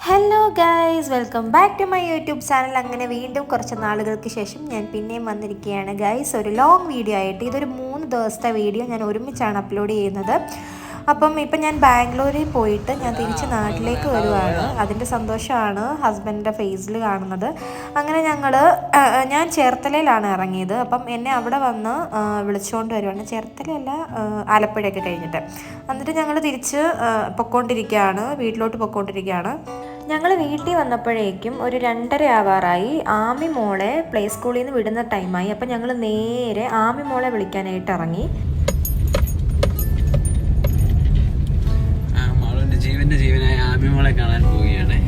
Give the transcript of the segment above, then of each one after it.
Hello guys, welcome back to my YouTube channel. അങ്ങനെ വീണ്ടും കുറച്ച് നാളുകൾക്ക് ശേഷം ഞാൻ പിന്നെയും വന്നിരിക്കുകയാണ് ഗൈസ്, ഒരു ലോങ് വീഡിയോ ആയിട്ട്. ഇതൊരു 3 ദിവസത്തെ വീഡിയോ ഞാൻ ഒരുമിച്ചാണ് അപ്ലോഡ് ചെയ്യുന്നത്. അപ്പം ഇപ്പം ഞാൻ ബാംഗ്ലൂരിൽ പോയിട്ട് ഞാൻ തിരിച്ച് നാട്ടിലേക്ക് വരുവാണ്. അതിൻ്റെ സന്തോഷമാണ് ഹസ്ബൻഡിൻ്റെ ഫേസിൽ കാണുന്നത്. അങ്ങനെ ഞാൻ ചേർത്തലയിലാണ് ഇറങ്ങിയത്. അപ്പം എന്നെ അവിടെ വന്ന് വിളിച്ചുകൊണ്ട് വരുവാണ്. ചേർത്തലയല്ല, ആലപ്പുഴയൊക്കെ കഴിഞ്ഞിട്ട്. എന്നിട്ട് ഞങ്ങൾ തിരിച്ച് വീട്ടിലോട്ട് പൊയ്ക്കൊണ്ടിരിക്കുകയാണ്. ഞങ്ങൾ വീട്ടിൽ വന്നപ്പോഴേക്കും ഒരു 2:30 ആവാറായി. ആമി മോളെ പ്ലേ സ്കൂളിൽ നിന്ന് വിടുന്ന ടൈമായി. അപ്പം ഞങ്ങൾ നേരെ ആമി മോളെ വിളിക്കാനായിട്ട് ഇറങ്ങി. ജീവന്റെ ജീവനായ ആമി മോളെ കാണാൻ പോവുകയാണ്.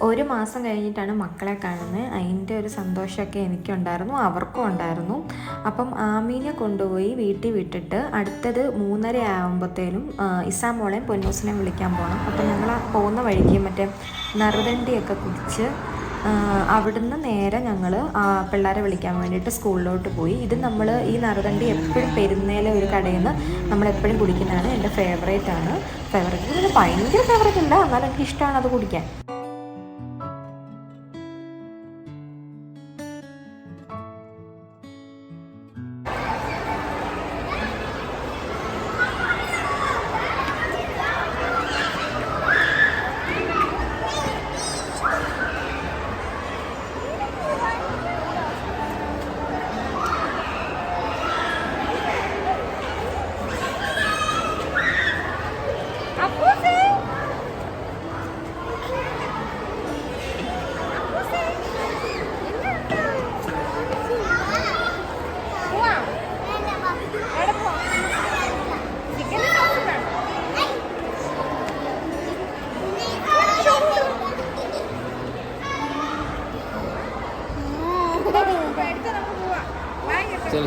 ഒരു മാസം കഴിഞ്ഞിട്ടാണ് മക്കളെ കാണുന്നത്. അതിൻ്റെ ഒരു സന്തോഷമൊക്കെ എനിക്കുണ്ടായിരുന്നു, അവർക്കും ഉണ്ടായിരുന്നു. അപ്പം ആമീനെ കൊണ്ടുപോയി വീട്ടിൽ വിട്ടിട്ട് അടുത്തത് 3:30 ആകുമ്പോഴത്തേനും ഇസാമോളെയും പൊന്നൂസിനെയും വിളിക്കാൻ പോകണം. അപ്പം ഞങ്ങൾ പോകുന്ന വഴിക്ക് മറ്റേ നറുതണ്ടിയൊക്കെ കുടിച്ച് അവിടുന്ന് നേരെ ഞങ്ങൾ പിള്ളേരെ വിളിക്കാൻ വേണ്ടിയിട്ട് സ്കൂളിലോട്ട് പോയി. ഇത് ഈ നറുതണ്ടി എപ്പോഴും പെരുന്നേലെ ഒരു കടയിൽ നിന്ന് നമ്മളെപ്പോഴും കുടിക്കുന്നതാണ്. എൻ്റെ ഫേവറേറ്റ് ആണ്. ഭയങ്കര ഫേവറേറ്റ് അല്ല, എന്നാലും എനിക്ക് ഇഷ്ടമാണ് അത് കുടിക്കാൻ.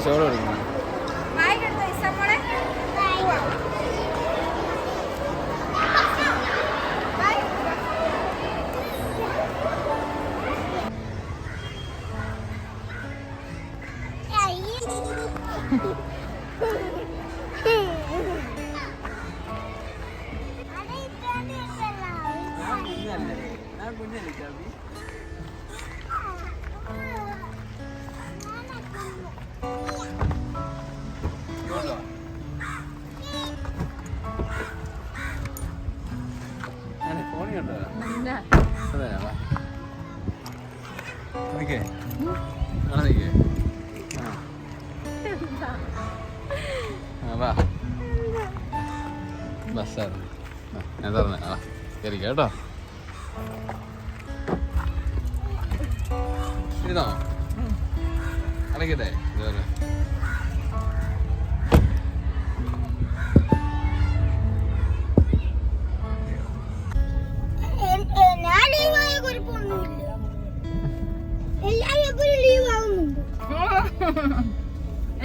ചോറ് കൊടുക്കണം. ബസ്സാണ് ഞാൻ പറഞ്ഞ കയറിക്കാം കേട്ടോ. ഇരുന്നോ അടക്കട്ടെ. ഇതുപോലെ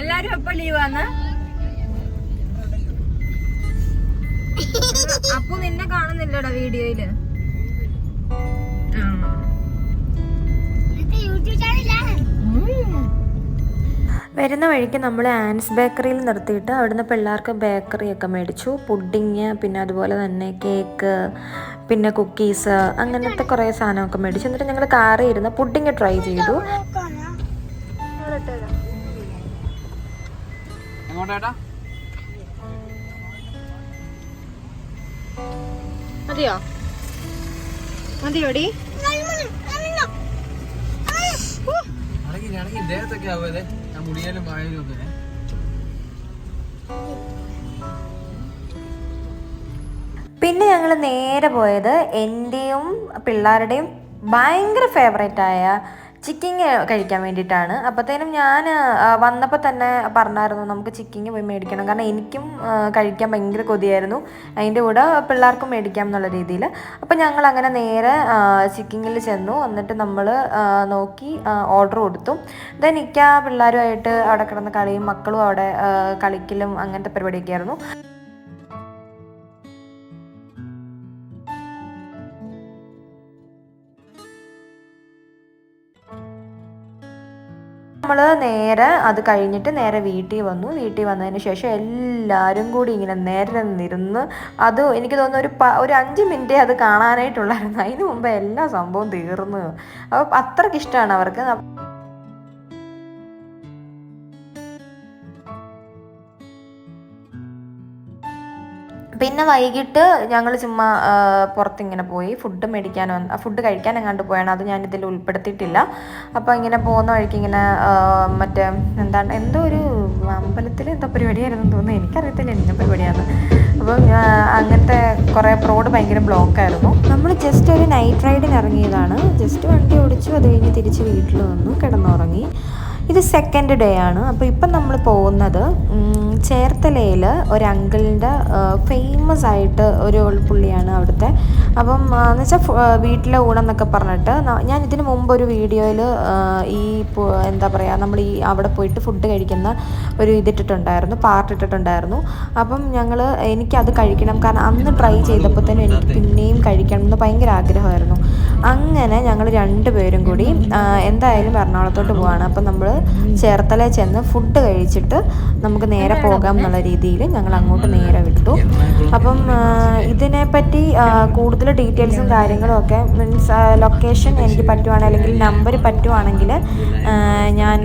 എല്ലാരും എപ്പോ ലീവാന്ന്? അപ്പൊ നിന്നെ കാണുന്നില്ലടാ വീഡിയോയില്. വരുന്ന വഴിക്ക് നമ്മൾ ആൻസ് ബേക്കറിയിൽ നിർത്തിയിട്ട് അവിടുന്ന് പിള്ളേർക്ക് ബേക്കറിയൊക്കെ മേടിച്ചു. പുഡിങ്, പിന്നെ അതുപോലെ തന്നെ കേക്ക്, പിന്നെ കുക്കീസ് അങ്ങനത്തെ കുറേ സാധനമൊക്കെ മേടിച്ചു. എന്നിട്ട് ഞങ്ങൾ കാറിൽ ഇരുന്ന് പുഡിങ് ട്രൈ ചെയ്തു. മതിയോ മതിയോടി ദേഹത്തൊക്കെ ആവുമല്ലേ മുടിയാലും വായാലും ഒക്കെ. പിന്നെ ഞങ്ങൾ നേരെ പോയത് എൻ്റെയും പിള്ളേരുടെയും ഭയങ്കര ഫേവറേറ്റായ ചിക്കിങ് കഴിക്കാൻ വേണ്ടിയിട്ടാണ്. അപ്പോഴത്തേനും ഞാൻ വന്നപ്പോൾ തന്നെ പറഞ്ഞായിരുന്നു നമുക്ക് ചിക്കിങ് പോയി മേടിക്കണം, കാരണം എനിക്കും കഴിക്കാൻ ഭയങ്കര കൊതിയായിരുന്നു, അതിൻ്റെ കൂടെ പിള്ളേർക്കും മേടിക്കാം എന്നുള്ള രീതിയിൽ. അപ്പോൾ ഞങ്ങൾ അങ്ങനെ നേരെ ചിക്കിങ്ങിൽ ചെന്നു. എന്നിട്ട് നമ്മൾ നോക്കി ഓർഡർ കൊടുത്തു. ദെൻ പിള്ളേരുമായിട്ട് അവിടെ കിടന്ന് കളിയും മക്കളും അവിടെ കളിക്കലും അങ്ങനത്തെ പരിപാടിയൊക്കെ ആയിരുന്നു. നമ്മൾ നേരെ അത് കഴിഞ്ഞിട്ട് നേരെ വീട്ടിൽ വന്നു. വീട്ടിൽ വന്നതിന് ശേഷം എല്ലാവരും കൂടി ഇങ്ങനെ നേരെ നിന്നിരുന്ന്, അത് എനിക്ക് തോന്നുന്നു ഒരു 5 മിനിറ്റേ അത് കാണാനായിട്ടുള്ളായിരുന്നു. അതിന് മുമ്പ് എല്ലാ സംഭവം തീർന്നു. അപ്പോൾ അത്രയ്ക്ക് ഇഷ്ടമാണ് അവർക്ക്. പിന്നെ വൈകിട്ട് ഞങ്ങൾ ചുമ്മാ പുറത്തിങ്ങനെ പോയി ഫുഡ് കഴിക്കാൻ എങ്ങാണ്ട് പോയാണ്. അത് ഞാനിതിൽ ഉൾപ്പെടുത്തിയിട്ടില്ല. അപ്പോൾ ഇങ്ങനെ പോകുന്ന വഴിക്ക് ഇങ്ങനെ മറ്റേ എന്തോ ഒരു അമ്പലത്തിൽ എന്തോ പരിപാടിയായിരുന്നു തോന്നുന്നു, എനിക്കറിയത്തില്ല എന്തിൻ്റെ പരിപാടിയാണ്. അപ്പം അങ്ങനത്തെ കുറേ റോഡ് ഭയങ്കര ബ്ലോക്കായിരുന്നു. നമ്മൾ ജസ്റ്റ് ഒരു നൈറ്റ് റൈഡിന് ഇറങ്ങിയതാണ്. ജസ്റ്റ് വണ്ടി ഓടിച്ചു, അത് കഴിഞ്ഞ് തിരിച്ച് വീട്ടിൽ വന്നു, കിടന്നുറങ്ങി. ഇത് സെക്കൻഡ് ഡേ ആണ്. അപ്പോൾ ഇപ്പം നമ്മൾ പോകുന്നത് ചേർത്തലയിൽ ഒരു അങ്കിളിൻ്റെ ഫേമസ് ആയിട്ട് ഒരു പുള്ളിയാണ് അവിടുത്തെ. അപ്പം എന്ന് വെച്ചാൽ വീട്ടിലെ ഊണെന്നൊക്കെ പറഞ്ഞിട്ട് ഞാൻ ഇതിന് മുമ്പ് ഒരു വീഡിയോയിൽ ഈ എന്താ പറയുക നമ്മൾ ഈ അവിടെ പോയിട്ട് ഫുഡ് കഴിക്കുന്ന ഒരു ഇതിട്ടിട്ടുണ്ടായിരുന്നു, പാർട്ട് ഇട്ടിട്ടുണ്ടായിരുന്നു. അപ്പം എനിക്കത് കഴിക്കണം, കാരണം അന്ന് ട്രൈ ചെയ്തപ്പോൾ തന്നെ എനിക്ക് പിന്നെയും കഴിക്കണം എന്ന് ഭയങ്കര ആഗ്രഹമായിരുന്നു. അങ്ങനെ ഞങ്ങൾ 2 പേരും കൂടി എന്തായാലും എറണാകുളത്തോട്ട് പോവാണ്. അപ്പം നമ്മൾ ചേർത്തലയിൽ ചെന്ന് ഫുഡ് കഴിച്ചിട്ട് നമുക്ക് നേരെ പോകാം എന്നുള്ള രീതിയിൽ ഞങ്ങൾ അങ്ങോട്ട് നേരെ വിട്ടു. അപ്പം ഇതിനെപ്പറ്റി കൂടുതൽ ഡീറ്റെയിൽസും കാര്യങ്ങളും ഒക്കെ മീൻസ് ലൊക്കേഷൻ എനിക്ക് പറ്റുവാണെങ്കിൽ അല്ലെങ്കിൽ നമ്പർ പറ്റുവാണെങ്കിൽ ഞാൻ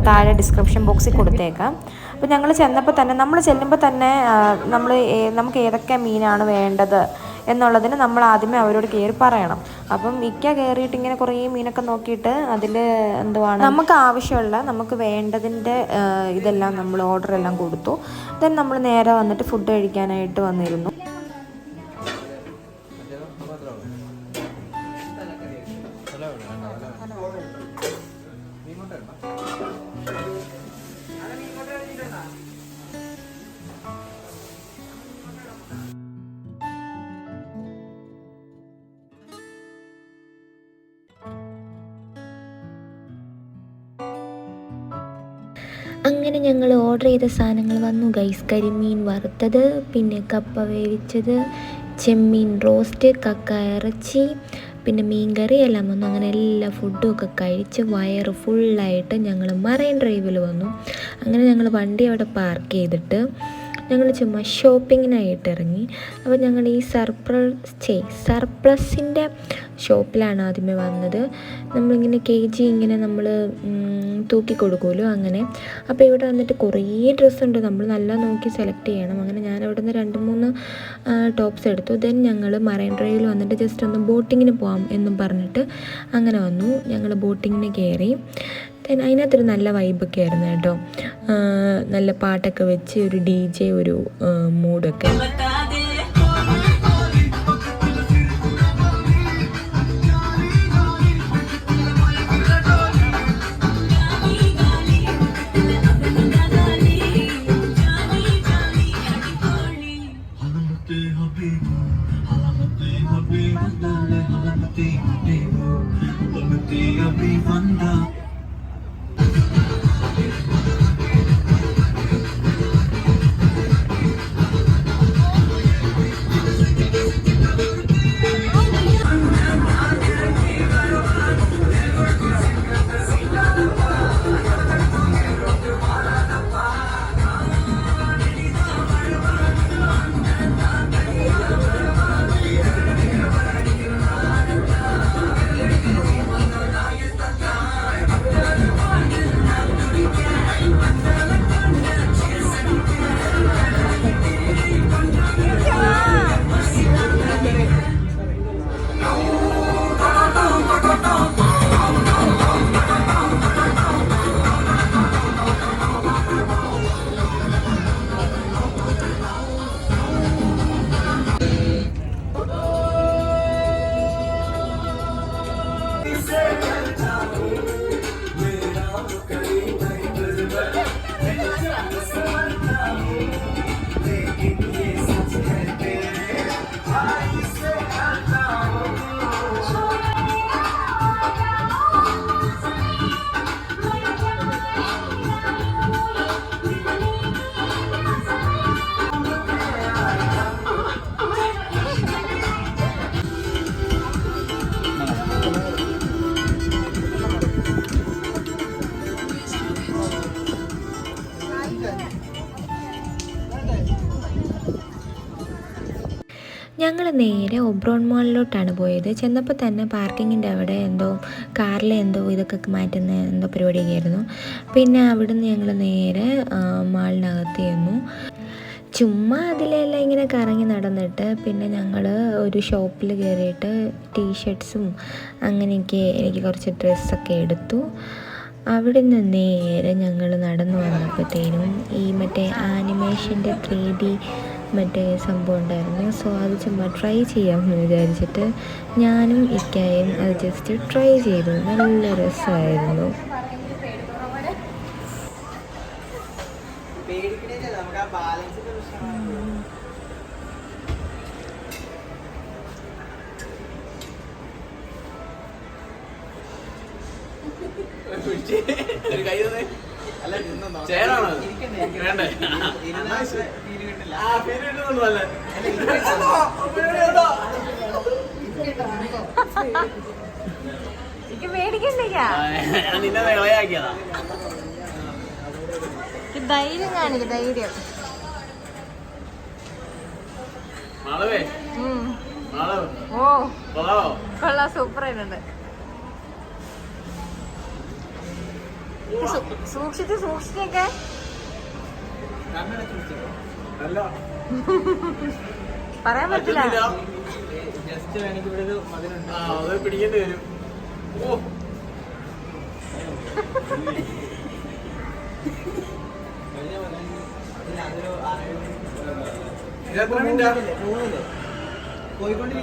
താഴെ ഡിസ്ക്രിപ്ഷൻ ബോക്സിൽ കൊടുത്തേക്കാം. അപ്പോൾ ഞങ്ങൾ ചെല്ലുമ്പോൾ തന്നെ നമുക്ക് ഏതൊക്കെ മീനാണ് വേണ്ടത് എന്നുള്ളതിന് നമ്മൾ ആദ്യമേ അവരോട് കയറി പറയണം. അപ്പം കയറിയിട്ട് ഇങ്ങനെ കുറേ മീനൊക്കെ നോക്കിയിട്ട് അതിൽ നമുക്ക് ആവശ്യമുള്ള നമുക്ക് വേണ്ടതിൻ്റെ ഇതെല്ലാം നമ്മൾ ഓർഡറെല്ലാം കൊടുത്തു. ദെൻ നമ്മൾ നേരെ വന്നിട്ട് ഫുഡ് കഴിക്കാനായിട്ട് വന്നിരുന്നു. അങ്ങനെ ഞങ്ങൾ ഓർഡർ ചെയ്ത സാധനങ്ങൾ വന്നു ഗൈസ്. കരിമീൻ വറുത്തത്, പിന്നെ കപ്പ വേവിച്ചത്, ചെമ്മീൻ റോസ്റ്റ്, കക്ക ഇറച്ചി, പിന്നെ മീൻ കറി എല്ലാം വന്നു. അങ്ങനെ എല്ലാ ഫുഡും ഒക്കെ കഴിച്ച് വയറ് ഫുള്ളായിട്ട് ഞങ്ങൾ മറൈൻ ഡ്രൈവിൽ വന്നു. അങ്ങനെ ഞങ്ങൾ വണ്ടി അവിടെ പാർക്ക് ചെയ്തിട്ട് ഞങ്ങൾ ചുമ്മാ ഷോപ്പിങ്ങിനായിട്ട് ഇറങ്ങി. അപ്പോൾ ഞങ്ങൾ ഈ സർപ്ലസിൻ്റെ ഷോപ്പിലാണ് ആദ്യമേ വന്നത്. നമ്മളിങ്ങനെ KG ഇങ്ങനെ നമ്മൾ തൂക്കി കൊടുക്കുമല്ലോ അങ്ങനെ. അപ്പോൾ ഇവിടെ വന്നിട്ട് കുറേ ഡ്രസ്സുണ്ട്, നമ്മൾ നല്ല നോക്കി സെലക്ട് ചെയ്യണം. അങ്ങനെ ഞാൻ അവിടെ നിന്ന് 2-3 ടോപ്സ് എടുത്തു. ദെൻ ഞങ്ങൾ മറൈൻ ഡ്രൈവിൽ വന്നിട്ട് ജസ്റ്റ് ഒന്ന് ബോട്ടിങ്ങിന് പോകാം എന്നും പറഞ്ഞിട്ട് അങ്ങനെ വന്നു. ഞങ്ങൾ ബോട്ടിങ്ങിന് കയറി. ദെൻ അതിനകത്തൊരു നല്ല വൈബൊക്കെ ആയിരുന്നു കേട്ടോ. നല്ല പാട്ടൊക്കെ വെച്ച് ഒരു DJ ഒരു മൂഡൊക്കെ. നേരെ ഒബ്രോൺ മാളിലോട്ടാണ് പോയത്. ചെന്നപ്പോൾ തന്നെ പാർക്കിങ്ങിൻ്റെ അവിടെ എന്തോ കാറിലെ എന്തോ ഇതൊക്കെ മാറ്റുന്ന എന്തോ പരിപാടിയൊക്കെ ആയിരുന്നു. പിന്നെ അവിടുന്ന് ഞങ്ങൾ നേരെ മാളിനകത്ത് ചെന്നു. ചുമ്മാ അതിലെല്ലാം ഇങ്ങനെ കറങ്ങി നടന്നിട്ട് പിന്നെ ഞങ്ങൾ ഒരു ഷോപ്പിൽ കയറിയിട്ട് ടീഷർട്ട്സും അങ്ങനെയൊക്കെ എനിക്ക് കുറച്ച് ഡ്രസ്സൊക്കെ എടുത്തു. അവിടെ നിന്ന് നേരെ ഞങ്ങൾ നടന്നു വന്നപ്പോഴത്തേനും ഈ മറ്റേ ആനിമേഷൻ്റെ 3D മറ്റേ സംഭവം ഉണ്ടായിരുന്നു. സോ അത് ചുമ്മാ ട്രൈ ചെയ്യാമെന്ന് വിചാരിച്ചിട്ട് ഞാനും ഇക്കായും അത് ജസ്റ്റ് ട്രൈ ചെയ്തു. നല്ല രസമായിരുന്നു. ചേരാണോ വേണ്ടേ? നിന്നെ വിളയാക്കിയതാ. ധൈര്യം കാണിക്ക, ധൈര്യം. മാളവേ ഓ കൊള്ളാം, സൂപ്പർ ആയിട്ടുണ്ട്. സൂക്ഷിച്ചൊക്കെ പറയാൻ പറ്റില്ല. പിടിക്കേണ്ടി വരും. ഓ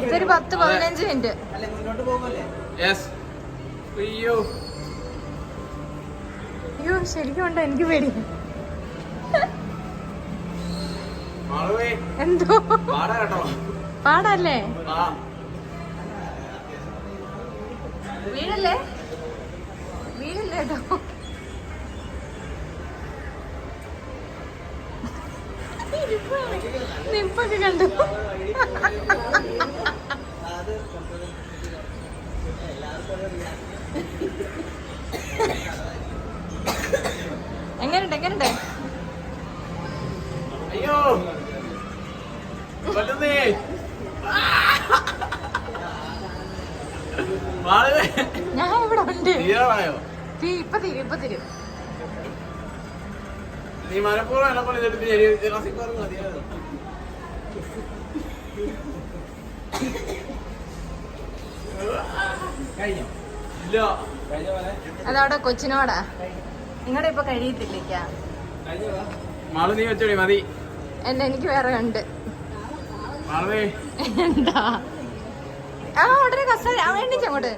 ഇതൊരു 10-15 മിനിറ്റ്. അയ്യോ അയ്യോ, ശരിക്കും ഉണ്ടോ? എനിക്ക് പേടി. എന്തോ പാടല്ലേ? വീടല്ലേ കേട്ടോ. നിപ്പൊക്കെ കണ്ടു. എങ്ങനെയുണ്ട്? അയ്യോ ഞാൻ ഇവിടെ ഉണ്ട്. ഇപ്പൊ തരും. നീ മനപ്പൂർവ്വം എന്നെ പോലെ മതിയായിരുന്നു. അതവിടെ കൊച്ചിനോടാ. നിങ്ങളുടെ ഇപ്പൊ കഴിയത്തില്ല. മാളു നീ വെച്ചോടി മതി. എനിക്ക് വേറെ കണ്ട്. മാളവേ എന്താ ഉടനെ കസ എണ്ണിച്ചങ്ങോട്ട്.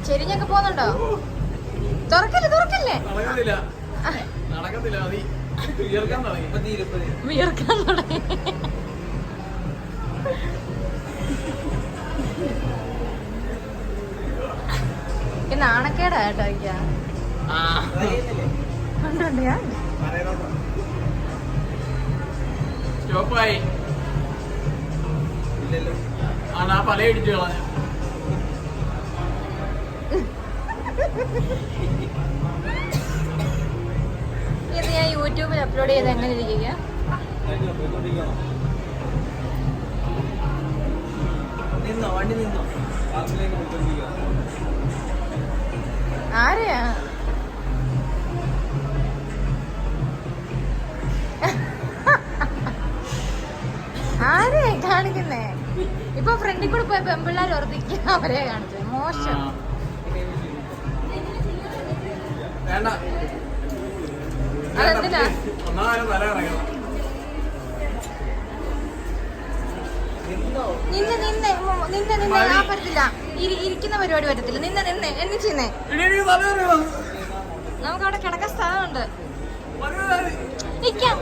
ചെരിഞ്ഞൊക്കെ പോകുന്നുണ്ടോ? തുറക്കല്ലേ? നടക്കത്തില്ല. മതി. വിയർക്കാൻ തുടങ്ങി. നാണക്കേടാ കേട്ടോ. കണ്ടോണ്ട് ഞാൻ സ്റ്റോപ്പായി. ആ പല ഇടിച്ചു കളഞ്ഞു. ഇത് ഞാൻ യൂട്യൂബിൽ അപ്ലോഡ് ചെയ്ത് എങ്ങനെ ഇരിക്കുക? ആരെയാ? ആരെയാ കാണിക്കുന്നേ? ഇപ്പൊ ഫ്രണ്ടിൽ കൂടെ പോയ പെമ്പിള്ളേർ ഓർത്തിക്കുക അവരെ കാണിച്ചത്. മോശം. അതെന്തിനാ? നിന്ന് ആ പറ്റത്തില്ല. ഇരിക്കുന്ന പരിപാടി പറ്റത്തില്ല. നിന്ന് എന്നെ ചെയ്യുന്നേ. നമുക്ക് അവിടെ കിടക്കാൻ സ്ഥലമുണ്ട്. നിക്കാം.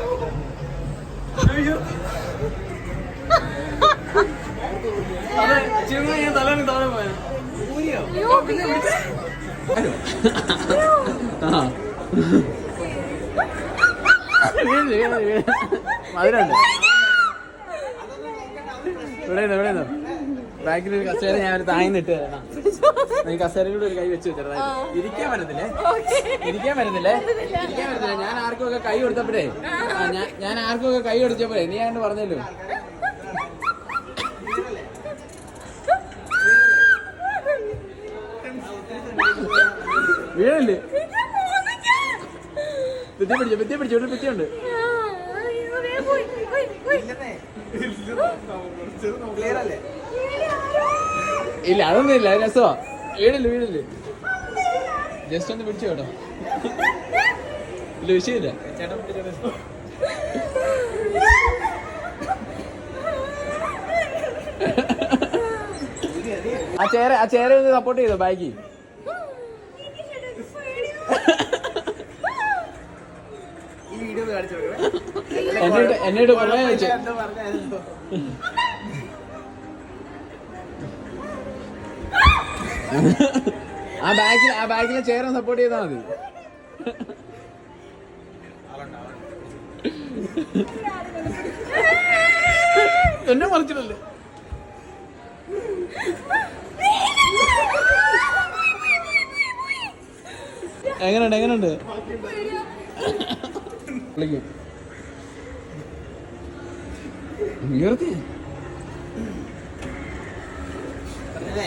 അതിലുണ്ട് ഇവിടെ ബാക്കിൽ കസേര ഞാൻ താങ്ങിട്ട് നീ കസേരയിലൂടെ ഒരു കൈ വെച്ച് ചെറുതായിട്ട്. ഇരിക്കാൻ പറ്റത്തില്ലേ? ഇരിക്കാൻ പറ്റത്തില്ലേ? ഞാൻ ആർക്കൊക്കെ കൈ കൊടുത്തപ്പോഴേ ഞാൻ ആർക്കൊക്കെ കൈ കൊടുത്തപ്പോഴേ നീ ആണ്ട് പറഞ്ഞല്ലോ. വീഴല്ലേ? ഭിത്തി പിടിച്ചു ഇവിടെ ഭിത്തിയുണ്ട്. ഇല്ല അതൊന്നും ഇല്ല, രസമാ. വീടില്ലേ ജസ്റ്റ് ഒന്ന് പിടിച്ചു കേട്ടോ. ഇല്ല വിഷയമില്ല. ആ ചേര ഒന്ന് സപ്പോർട്ട് ചെയ്തോ ബാക്കി. എന്നോട് പറയാൻ വെച്ചു. ആ ബാക്കിലെ ചെയറും സപ്പോർട്ട് ചെയ്താൽ മതി. എന്നെ മറിച്ചിട്ടല്ലേ? എങ്ങനെയുണ്ട്?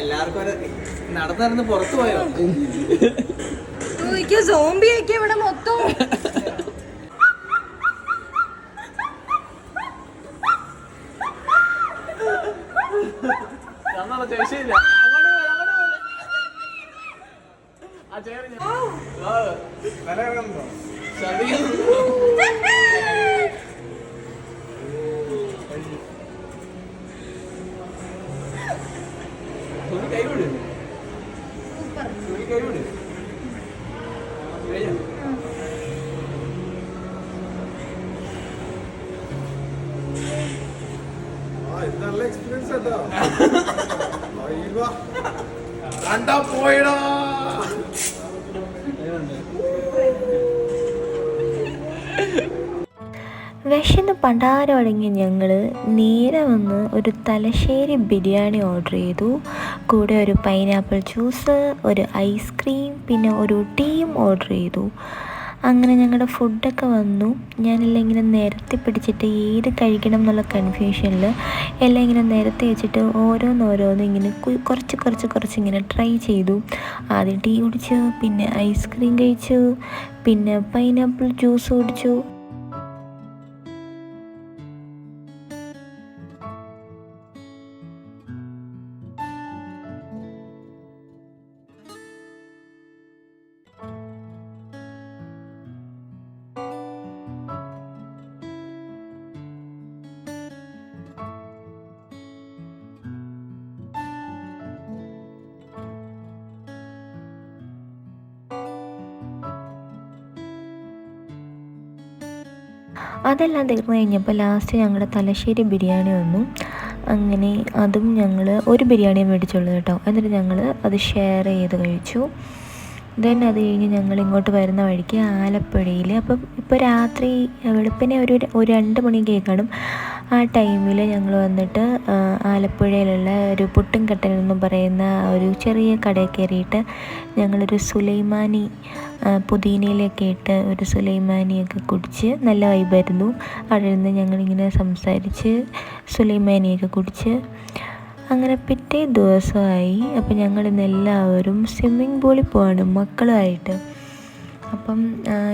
എല്ലാവർക്കും നടന്നു പുറത്തു പോയോ? സോംബിയൊക്കെ ഇവിടെ മൊത്തം. വിഷയമില്ല. നല്ല എക്സ്പീരിയൻസ് കേട്ടോ. കണ്ടാ പോയിടാ. വിശന്ന് പണ്ടാരം അടങ്ങിയ ഞങ്ങൾ നേരെ വന്ന് ഒരു തലശ്ശേരി ബിരിയാണി ഓർഡർ ചെയ്തു. കൂടെ ഒരു പൈനാപ്പിൾ ജ്യൂസ്, ഒരു ഐസ്ക്രീം, പിന്നെ ഒരു ടീയും ഓർഡർ ചെയ്തു. അങ്ങനെ ഞങ്ങളുടെ ഫുഡൊക്കെ വന്നു. ഞാനെല്ലാം ഇങ്ങനെ നിരത്തി പിടിച്ചിട്ട് ഏത് കഴിക്കണം എന്നുള്ള കൺഫ്യൂഷനിൽ എല്ലാം ഇങ്ങനെ നിരത്തി വെച്ചിട്ട് ഓരോന്നോരോന്ന് ഇങ്ങനെ കുറച്ച് ഇങ്ങനെ ട്രൈ ചെയ്തു. ആദ്യം ടീ കുടിച്ചു, പിന്നെ ഐസ്ക്രീം കഴിച്ചു, പിന്നെ പൈനാപ്പിൾ ജ്യൂസ് കുടിച്ചു. അതെല്ലാം തീർന്നു കഴിഞ്ഞപ്പോൾ ലാസ്റ്റ് ഞങ്ങളുടെ തലശ്ശേരി ബിരിയാണി വന്നു. അങ്ങനെ അതും ഞങ്ങൾ ഒരു ബിരിയാണിയെ മേടിച്ചുള്ളൂ കേട്ടോ. എന്നിട്ട് ഞങ്ങൾ അത് ഷെയർ ചെയ്ത് കഴിച്ചു. ദെൻ അത് കഴിഞ്ഞ് ഞങ്ങൾ ഇങ്ങോട്ട് വരുന്ന വഴിക്ക് ആലപ്പുഴയിൽ, അപ്പം ഇപ്പോൾ രാത്രി വെളുപ്പിനെ ഒരു 2 മണിയൊക്കെ കാണും. ആ ടൈമിൽ ഞങ്ങൾ വന്നിട്ട് ആലപ്പുഴയിലുള്ള ഒരു പുട്ടുംകട്ടൻ എന്ന് പറയുന്ന ഒരു ചെറിയ കടയിൽ കയറിയിട്ട് ഞങ്ങളൊരു സുലൈമാനി പുതിനയിലൊക്കെ ഇട്ട് ഒരു സുലൈമാനിയൊക്കെ കുടിച്ച് നല്ല വൈബായിരുന്നു. അവിടെ നിന്ന് ഞങ്ങളിങ്ങനെ സംസാരിച്ച് സുലൈമാനിയൊക്കെ കുടിച്ച് അങ്ങനെ പിറ്റേ ദിവസമായി. അപ്പം ഞങ്ങളിന്ന് എല്ലാവരും സ്വിമ്മിംഗ് പൂളിൽ പോവാണ് മക്കളുമായിട്ട്. അപ്പം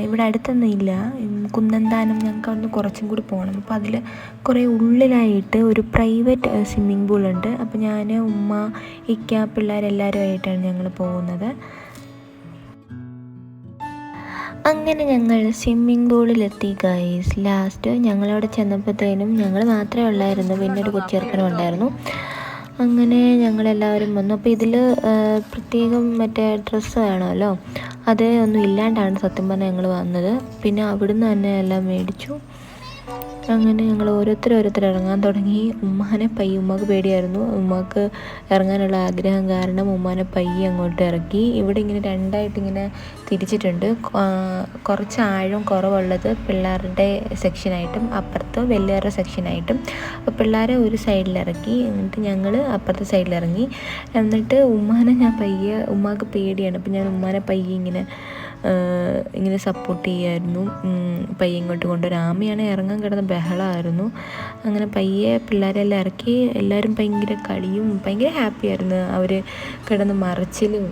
ഇവിടെ അടുത്തൊന്നും ഇല്ല, കുന്നന്താനം. ഞങ്ങൾക്ക് അവിടുന്ന് കുറച്ചും കൂടി പോകണം. അപ്പം അതിൽ കുറേ ഉള്ളിലായിട്ട് ഒരു പ്രൈവറ്റ് സ്വിമ്മിംഗ് പൂളുണ്ട്. അപ്പം ഞാൻ, ഉമ്മ, ഇക്ക, പിള്ളേരെല്ലാവരുമായിട്ടാണ് ഞങ്ങൾ പോകുന്നത്. അങ്ങനെ ഞങ്ങൾ സ്വിമ്മിംഗ് പൂളിലെത്തി ഗൈസ്. ലാസ്റ്റ് ഞങ്ങളവിടെ ചെന്നപ്പോഴത്തേനും ഞങ്ങൾ മാത്രമേ ഉള്ളായിരുന്നു, പിന്നെ ഒരു കൊച്ചിറക്കനും ഉണ്ടായിരുന്നു. അങ്ങനെ ഞങ്ങളെല്ലാവരും വന്നു. അപ്പോൾ ഇതിൽ പ്രത്യേകം മറ്റേ ഡ്രസ്സ് വേണമല്ലോ, അത് ഒന്നും ഇല്ലാണ്ടാണ് സത്യം പറഞ്ഞാൽ ഞങ്ങൾ വന്നത്. പിന്നെ അവിടുന്ന് തന്നെ എല്ലാം മേടിച്ചു. അങ്ങനെ ഞങ്ങൾ ഓരോരുത്തർ ഇറങ്ങാൻ തുടങ്ങി. ഉമ്മാക്ക് പേടിയായിരുന്നു. ഉമ്മാക്ക് ഇറങ്ങാനുള്ള ആഗ്രഹം കാരണം ഉമ്മാനെ പയ്യെ അങ്ങോട്ട് ഇറക്കി. ഇവിടെ ഇങ്ങനെ രണ്ടായിട്ട് ഇങ്ങനെ തിരിച്ചിട്ടുണ്ട്. കുറച്ച് ആഴം കുറവുള്ളത് പിള്ളേരുടെ സെക്ഷനായിട്ടും അപ്പുറത്ത് വലിയവരുടെ സെക്ഷനായിട്ടും. അപ്പോൾ പിള്ളേരെ ഒരു സൈഡിലിറക്കി, എന്നിട്ട് ഞങ്ങൾ അപ്പുറത്തെ സൈഡിലിറങ്ങി. എന്നിട്ട് ഉമ്മാനെ ഞാൻ പയ്യെ, ഉമ്മാക്ക് പേടിയാണ്, അപ്പം ഞാൻ ഉമ്മാനെ പയ്യെ ഇങ്ങനെ സപ്പോർട്ട് ചെയ്യായിരുന്നു. പയ്യെ ഇങ്ങോട്ട് കൊണ്ടുവരും. ആമയാണ് ഇറങ്ങാൻ കിടന്ന ബഹളമായിരുന്നു. അങ്ങനെ പയ്യെ പിള്ളേരെല്ലാം ഇറക്കി. എല്ലാവരും ഭയങ്കര കളിയും ഭയങ്കര ഹാപ്പിയായിരുന്നു. അവർ കിടന്ന് മറിച്ചിലും.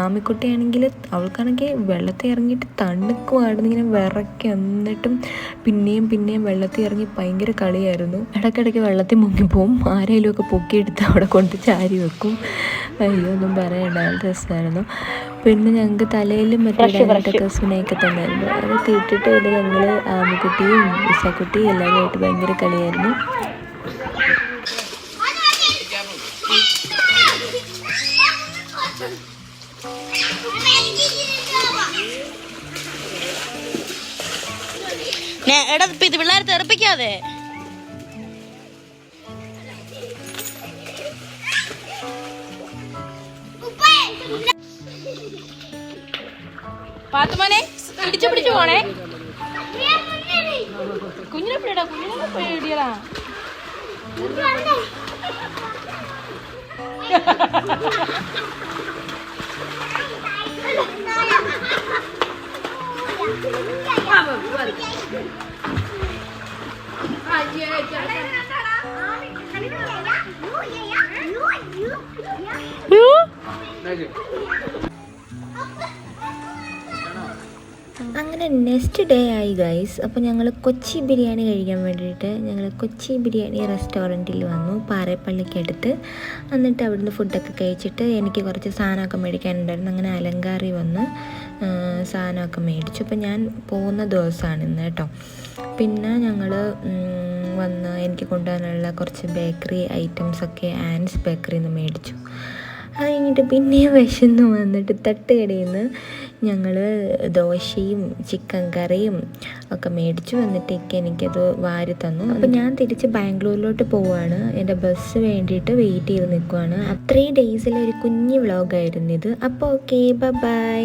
ആമിക്കുട്ടിയാണെങ്കിൽ അവൾക്കാണെങ്കിൽ വെള്ളത്തിൽ ഇറങ്ങിയിട്ട് തണുക്കുമായിരുന്നു, ഇങ്ങനെ വിറയ്ക്കുക. എന്നിട്ടും പിന്നെയും വെള്ളത്തിൽ ഇറങ്ങി ഭയങ്കര കളിയായിരുന്നു. ഇടയ്ക്കിടയ്ക്ക് വെള്ളത്തിൽ മുങ്ങിപ്പോവും. ആരെങ്കിലുമൊക്കെ പൊക്കിയെടുത്ത് അവിടെ കൊണ്ട് ചാരി വെക്കും. അയ്യോ ഒന്നും പറയണ്ട, നല്ല രസമായിരുന്നു. പിന്നെ ഞങ്ങൾക്ക് തലയിലും മറ്റേ ഇടാനായിട്ടൊക്കെ സ്നേഹൊക്കെ തന്നായിരുന്നു. അതൊക്കെ ഇട്ടിട്ട് പിന്നെ ഞങ്ങൾ ആമിക്കുട്ടിയും ഇസക്കുട്ടിയും എല്ലാവരുമായിട്ട് ഭയങ്കര കളിയായിരുന്നു. എടാ ഇത് പിള്ളേരെ തെറിപ്പിക്കാതെ. പാത്തുമോനെ പിടിച്ചു പോണേ. കുഞ്ഞിനെ പേടിയടാ, കുഞ്ഞിനെ പേടിയടാ. അങ്ങനെ നെക്സ്റ്റ് ഡേ ആയി ഗൈസ്. അപ്പോൾ ഞങ്ങൾ കൊച്ചി ബിരിയാണി കഴിക്കാൻ വേണ്ടിയിട്ട് ഞങ്ങൾ കൊച്ചി ബിരിയാണി റെസ്റ്റോറൻറ്റിൽ വന്നു, പാറേപ്പള്ളിക്കടുത്ത്. എന്നിട്ട് അവിടുന്ന് ഫുഡൊക്കെ കഴിച്ചിട്ട് എനിക്ക് കുറച്ച് സാധനമൊക്കെ മേടിക്കാനുണ്ടായിരുന്നു. അങ്ങനെ അലങ്കാരി വന്ന് സാധനമൊക്കെ മേടിച്ചു. അപ്പോൾ ഞാൻ പോകുന്ന ദിവസമാണ് ഇന്ന് കേട്ടോ. പിന്നെ ഞങ്ങൾ വന്ന് എനിക്ക് കൊണ്ടുപോകാനുള്ള കുറച്ച് ബേക്കറി ഐറ്റംസൊക്കെ ആൻസ് ബേക്കറിയിൽ നിന്ന് മേടിച്ചു. അത് കഴിഞ്ഞിട്ട് പിന്നെയും വിശന്ന് വന്നിട്ട് തട്ടുകടയിൽ നിന്ന് ഞങ്ങൾ ദോശയും ചിക്കൻ കറിയും ഒക്കെ മേടിച്ചു. എന്നിട്ടേക്ക് എനിക്കത് വാരി തന്നു. അപ്പോൾ ഞാൻ തിരിച്ച് ബാംഗ്ലൂരിലോട്ട് പോവുകയാണ്. എൻ്റെ ബസ് വേണ്ടിയിട്ട് വെയിറ്റ് ചെയ്ത് നിൽക്കുവാണ്. 3 ഡേയ്സിലെ ഒരു കുഞ്ഞു വ്ളോഗായിരുന്നു ഇത്. അപ്പോൾ ഓക്കെ, ബൈ.